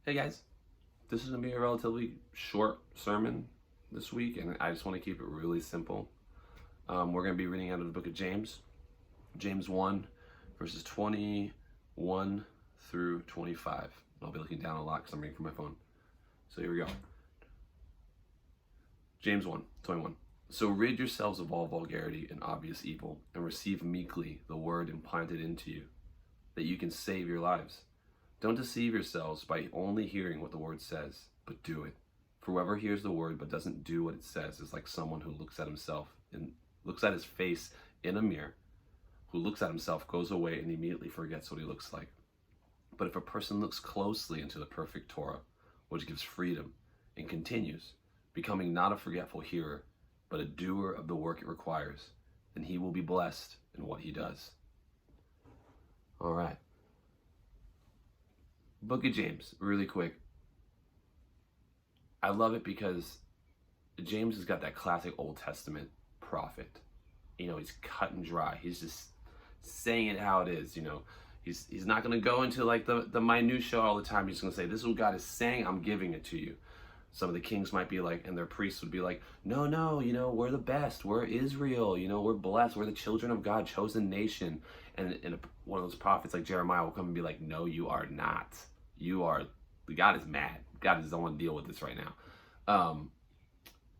Hey guys, this is going to be a relatively short sermon this week, and I just want to keep it really simple. We're going to be reading out of the book of James, James 1, verses 21 through 25. I'll be looking down a lot because I'm reading from my phone. So here we go. James 1, 21. So rid yourselves of all vulgarity and obvious evil, and receive meekly the word implanted into you, that you can save your lives. Don't deceive yourselves by only hearing what the word says, but do it. For whoever hears the word but doesn't do what it says is like someone who looks at himself and looks at his face in a mirror, who looks at himself, goes away, and immediately forgets what he looks like. But if a person looks closely into the perfect Torah, which gives freedom, and continues, becoming not a forgetful hearer, but a doer of the work it requires, then he will be blessed in what he does. All right. Book of James, really quick. I love it because James has got that classic Old Testament prophet. He's cut and dry. He's just saying it how it is. He's not going to go into like the minutia all the time. He's going to say, this is what God is saying, I'm giving it to you. Some of the kings might be like, and their priests would be like, no, we're the best. We're Israel. We're blessed. We're the children of God, chosen nation. And one of those prophets like Jeremiah will come and be like, no, you are not. God is mad. God doesn't want to deal with this right now.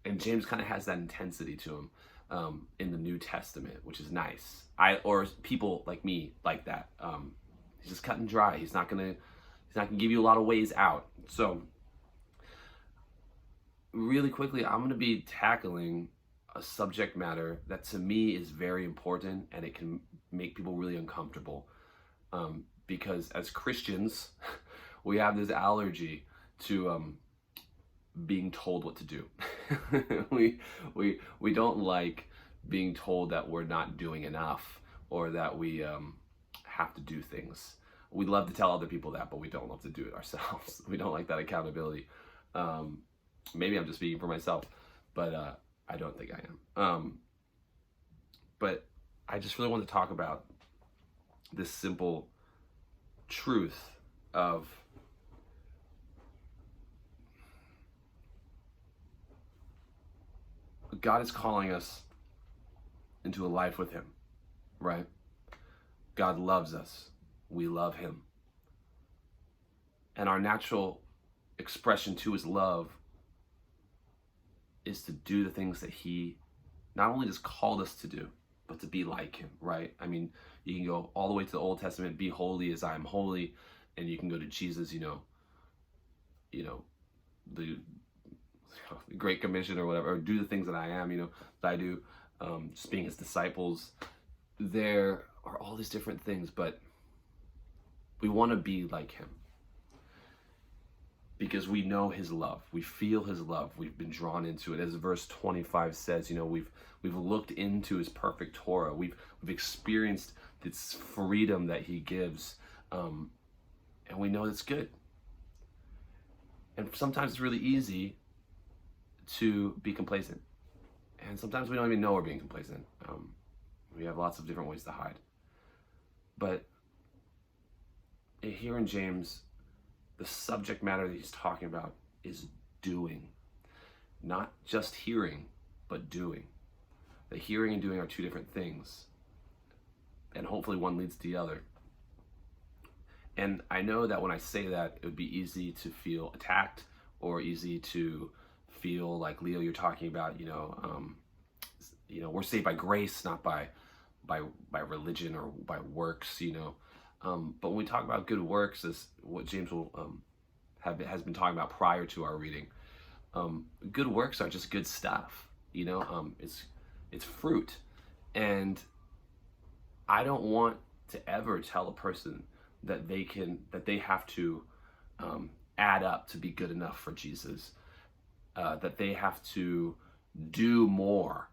And James kind of has that intensity to him in the New Testament, which is nice. Or people like me like that. He's just cut and dry. He's not gonna give you a lot of ways out. So really quickly, I'm going to be tackling a subject matter that to me is very important, and it can make people really uncomfortable because as Christians, we have this allergy to being told what to do. we don't like being told that we're not doing enough or that we have to do things. We love to tell other people that, but we don't love to do it ourselves. We don't like that accountability. Maybe I'm just speaking for myself, but I don't think I am. But I just really want to talk about this simple truth of God is calling us into a life with Him, right? God loves us. We love Him. And our natural expression to His love is to do the things that He not only just called us to do, but to be like Him, right? I mean, you can go all the way to the Old Testament, be holy as I am holy, and you can go to Jesus, the Great Commission or whatever, or do the things that I am, that I do, just being His disciples. There are all these different things, but we want to be like Him. Because we know His love, we feel His love, we've been drawn into it. As verse 25 says, we've looked into His perfect Torah, we've experienced this freedom that He gives, and we know it's good. And sometimes it's really easy to be complacent, and sometimes we don't even know we're being complacent. We have lots of different ways to hide. But here in James, the subject matter that he's talking about is doing. Not just hearing, but doing. The hearing and doing are two different things. And hopefully one leads to the other. And I know that when I say that, it would be easy to feel attacked or easy to feel like, Leo, you're talking about, we're saved by grace, not by religion or by works, But when we talk about good works, as what James will has been talking about prior to our reading, good works are just good stuff. It's fruit, and I don't want to ever tell a person that they have to add up to be good enough for Jesus, that they have to do more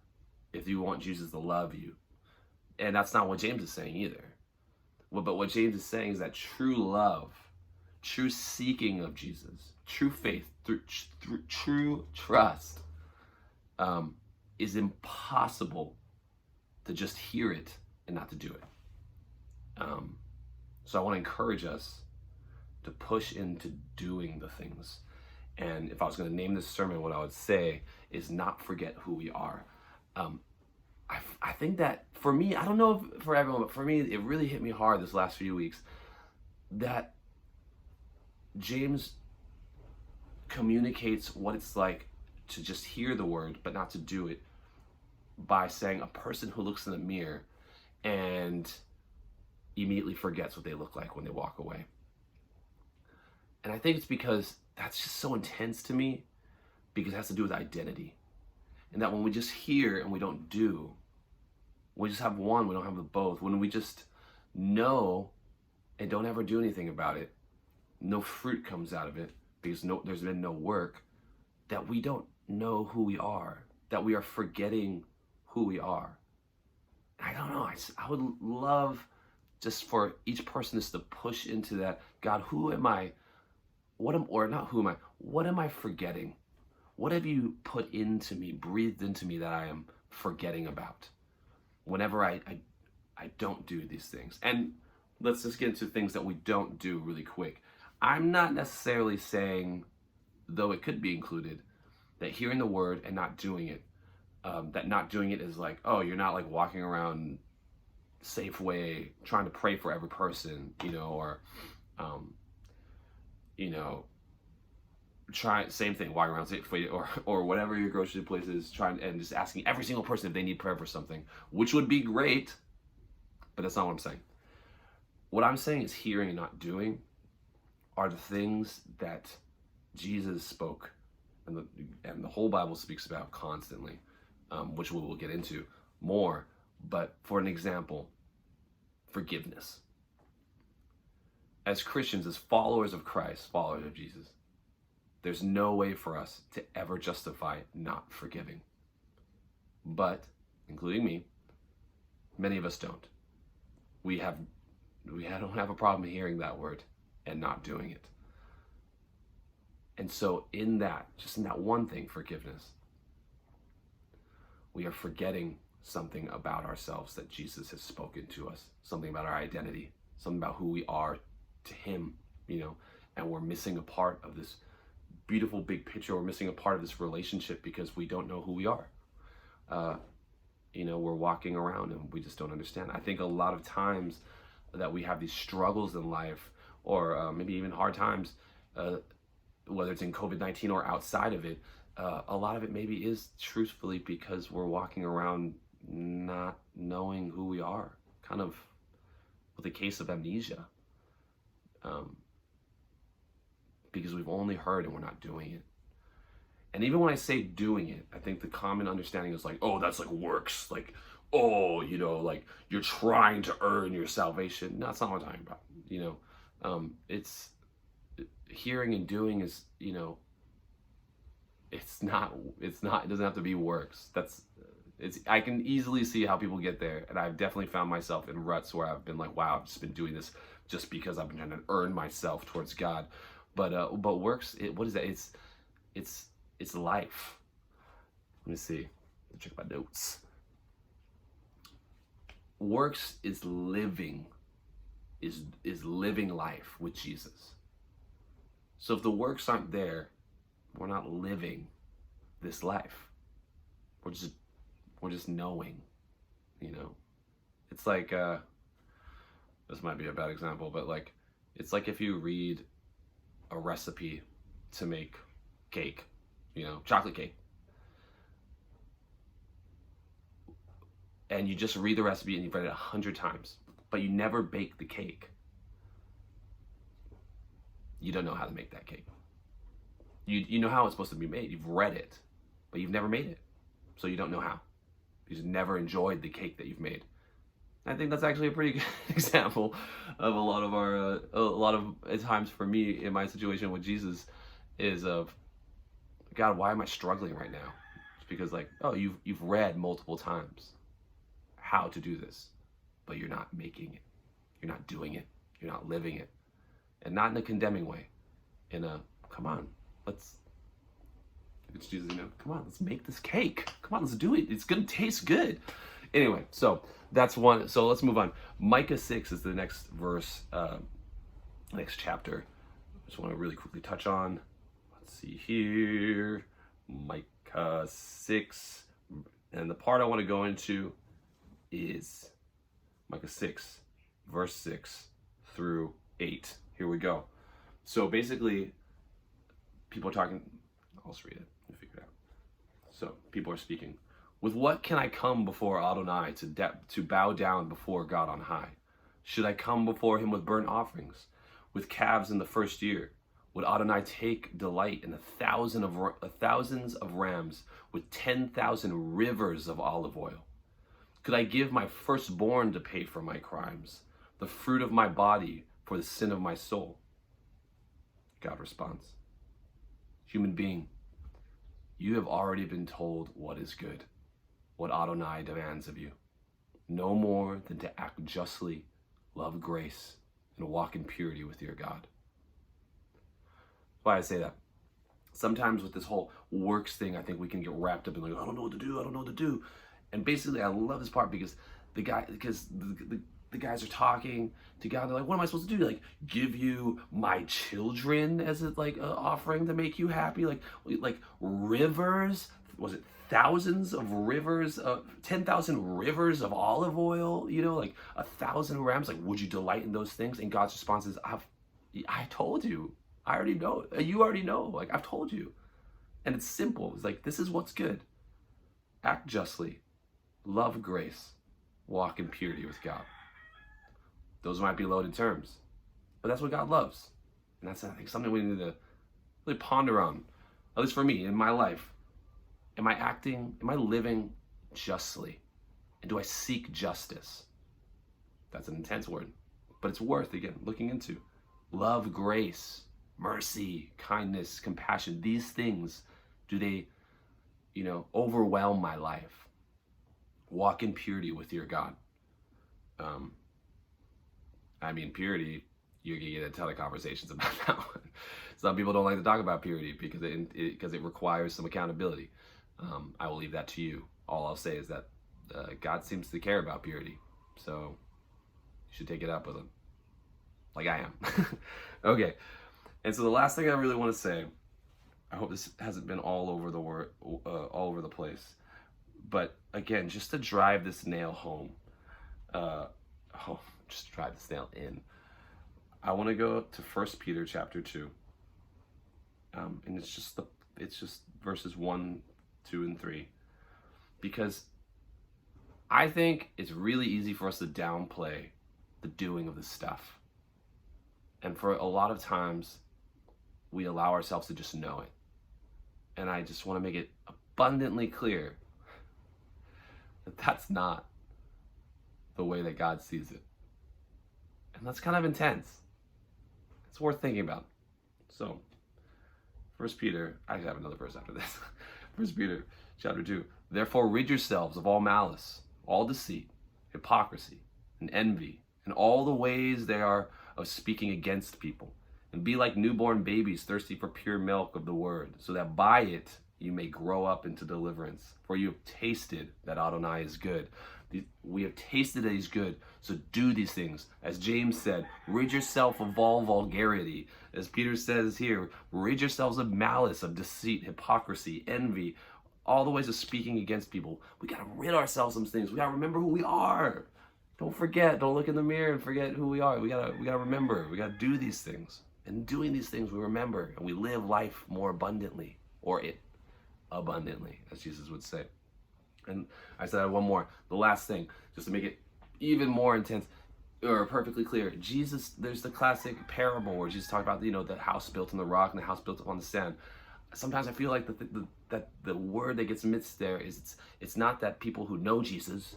if you want Jesus to love you, and that's not what James is saying either. But what James is saying is that true love, true seeking of Jesus, true faith, through true trust, is impossible to just hear it and not to do it. So I want to encourage us to push into doing the things. And if I was going to name this sermon, what I would say is not forget who we are. I think that for me, I don't know if for everyone, but for me, it really hit me hard this last few weeks that James communicates what it's like to just hear the word, but not to do it, by saying a person who looks in the mirror and immediately forgets what they look like when they walk away. And I think it's because that's just so intense to me, because it has to do with identity. And that when we just hear and we don't do, we just have one, we don't have the both. When we just know and don't ever do anything about it, no fruit comes out of it, because there's been no work, that we don't know who we are, that we are forgetting who we are. I don't know, I would love just for each person is to push into that, God, who am I? What am I forgetting? What have you put into me, breathed into me that I am forgetting about whenever I don't do these things? And let's just get into things that we don't do really quick. I'm not necessarily saying, though it could be included, that hearing the word and not doing it, that not doing it is like, oh, you're not like walking around Safeway trying to pray for every person, or same thing, walking around Safeway or whatever your grocery place is, trying and just asking every single person if they need prayer for something, which would be great, but that's not what I'm saying. What I'm saying is hearing and not doing are the things that Jesus spoke and the whole Bible speaks about constantly, which we will get into more. But for an example, forgiveness. As Christians, as followers of Christ, followers of Jesus, there's no way for us to ever justify not forgiving. But, including me, many of us don't. We don't have a problem hearing that word and not doing it. And so in that one thing, forgiveness, we are forgetting something about ourselves that Jesus has spoken to us, something about our identity, something about who we are to him, and we're missing a part of this beautiful big picture. We're missing a part of this relationship because we don't know who we are. We're walking around and we just don't understand. I think a lot of times that we have these struggles in life, or maybe even hard times, whether it's in COVID-19 or outside of it, a lot of it maybe is truthfully because we're walking around not knowing who we are, kind of with a case of amnesia, because we've only heard and we're not doing it. And even when I say doing it, I think the common understanding is like, oh, that's like works, like, oh, like you're trying to earn your salvation. No, that's not what I'm talking about. It's hearing and doing is, it doesn't have to be works. I can easily see how people get there, and I've definitely found myself in ruts where I've been like, wow, I've just been doing this just because I've been trying to earn myself towards God. But works, what is that? It's life. Let me see. Check my notes. Works is living life with Jesus. So if the works aren't there, we're not living this life. We're just knowing, It's like, this might be a bad example, but like, it's like if you read a recipe to make cake, chocolate cake, and you just read the recipe and you've read it 100 times, but you never bake the cake, you don't know how to make that cake. You know how it's supposed to be made. You've read it, but you've never made it. So you don't know how. You've never enjoyed the cake that you've made. I think that's actually a pretty good example of a lot of times for me in my situation with Jesus is of, God, why am I struggling right now? It's because like, oh, you've read multiple times how to do this, but you're not making it. You're not doing it. You're not living it. And not in a condemning way. In a, come on, it's Jesus, come on, let's make this cake. Come on, let's do it. It's gonna taste good. Anyway, so that's one. So let's move on. Micah 6 is the next verse, next chapter. just want to really quickly touch on. Let's see here. Micah 6. And the part I want to go into is Micah 6, verse 6 through 8. Here we go. So basically, people are talking. I'll just read it and figure it out. So people are speaking. With what can I come before Adonai to bow down before God on high? Should I come before him with burnt offerings, with calves in the first year? Would Adonai take delight in thousands of rams, with 10,000 rivers of olive oil? Could I give my firstborn to pay for my crimes, the fruit of my body for the sin of my soul? God responds, human being, you have already been told what is good, what Adonai demands of you. No more than to act justly, love grace, and walk in purity with your God. That's why I say that. Sometimes with this whole works thing, I think we can get wrapped up in like, I don't know what to do, I don't know what to do. And basically, I love this part because the guys are talking to God. They're like, what am I supposed to do? Like, give you my children as a offering to make you happy? Like rivers? Was it thousands of rivers, 10,000 rivers of olive oil, like 1,000 rams? Like, would you delight in those things? And God's response is, I told you. I already know. You already know. Like, I've told you. And it's simple. It's like, this is what's good. Act justly. Love grace. Walk in purity with God. Those might be loaded terms, but that's what God loves. And that's, I think, something we need to really ponder on, at least for me, in my life. Am I living justly? And do I seek justice? That's an intense word, but it's worth, again, looking into. Love, grace, mercy, kindness, compassion. These things, do they, overwhelm my life? Walk in purity with your God. Purity, you're going to get a ton of conversations about that one. Some people don't like to talk about purity because it requires some accountability. I will leave that to you. All I'll say is that God seems to care about purity. So you should take it up with him. Like I am. Okay. And so the last thing I really want to say, I hope this hasn't been all over the place. But again, just to drive this nail home, just drive this nail in, I want to go to 1 Peter chapter 2. And it's just verses 1, 2, and 3. Because I think it's really easy for us to downplay the doing of this stuff. And for a lot of times, we allow ourselves to just know it. And I just want to make it abundantly clear that that's not the way that God sees it. And that's kind of intense. It's worth thinking about. So, 1 Peter, I have another verse after this. 1 Peter chapter 2. Therefore rid yourselves of all malice, all deceit, hypocrisy, and envy, and all the ways they are of speaking against people. And be like newborn babies, thirsty for pure milk of the word, so that by it you may grow up into deliverance. For you have tasted that Adonai is good. We have tasted that he's good, so do these things. As James said, rid yourself of all vulgarity. As Peter says here, rid yourselves of malice, of deceit, hypocrisy, envy, all the ways of speaking against people. We got to rid ourselves of some things. We got to remember who we are. Don't forget. Don't look in the mirror and forget who we are. We got to remember. We got to do these things. And doing these things, we remember, and we live life more abundantly, or it abundantly, as Jesus would say. And I said one more. The last thing, just to make it even more intense or perfectly clear. Jesus, there's the classic parable where Jesus talked about, the house built on the rock and the house built on the sand. Sometimes I feel like that the word that gets mixed there is it's not that people who know Jesus,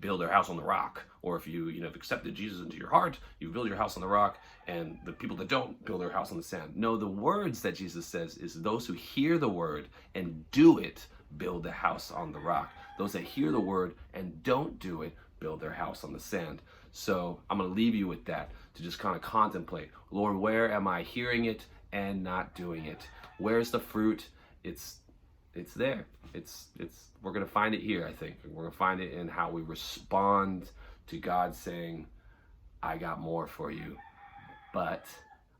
build their house on the rock, or if you have accepted Jesus into your heart, you build your house on the rock, and the people that don't build their house on the sand. No, the words that Jesus says is those who hear the word and do it build the house on the rock. Those that hear the word and don't do it build their house on the sand. So I'm going to leave you with that to just kind of contemplate. Lord, where am I hearing it and not doing it? Where's the fruit? It's there. We're going to find it here, I think. We're going to find it in how we respond to God saying, I got more for you, but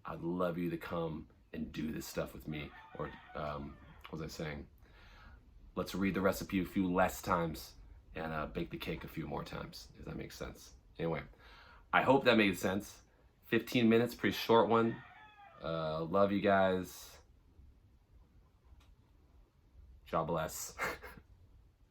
I'd love you to come and do this stuff with me. Or what was I saying? Let's read the recipe a few less times and bake the cake a few more times, if that makes sense. Anyway, I hope that made sense. 15 minutes, pretty short one. Love you guys. God bless.